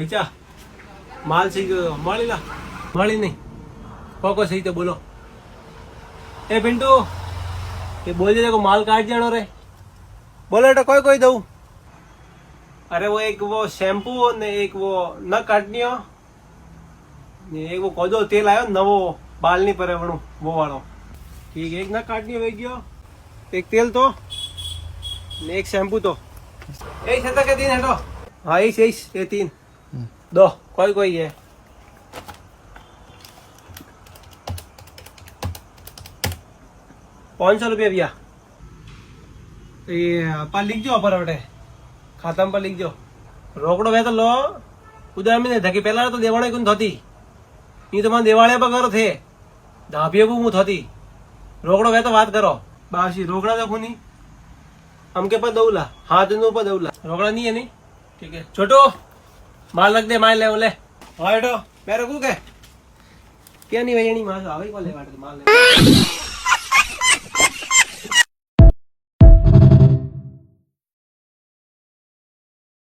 બચ્ચા માલ સહી ગયો મળી લા મળી નહીં કોકો સહી તો બોલો એ પિન્ટू ये बोल दे को माल काट जानो रे बोले तो कोई कोई दऊ अरे वो एक वो शैम्पू ने एक वो न काटनी हो ने एक वो कोदो तेल आयो नवो बाल नहीं परे वणु वो वालो ठीक है एक न काटनी हो गयो एक तेल तो ने एक शैम्पू तो एक छता के दिन है तो हाँ ये तीन दो कोई कोई है 500 रुपया भैया ये पर लिख जो पर वटे खाता में पर लिख जो रोकड़ो वे तो लो उधर में धकी पहला तो देवाणे कुन थती नहीं तो मैं देवाणे पर करो थे धापियो को मुँह थती रोकड़ो वे तो बात करो बाशी रोकड़ा तो खूनी हम के पर दौला हाथ नो पर दौला रोकड़ा नहीं है नहीं ठीक है छोटो माल लग दे माल ले बोले हाँ बेटो मैं रखू के क्या नहीं भाई नहीं माल आवे को ले माल ले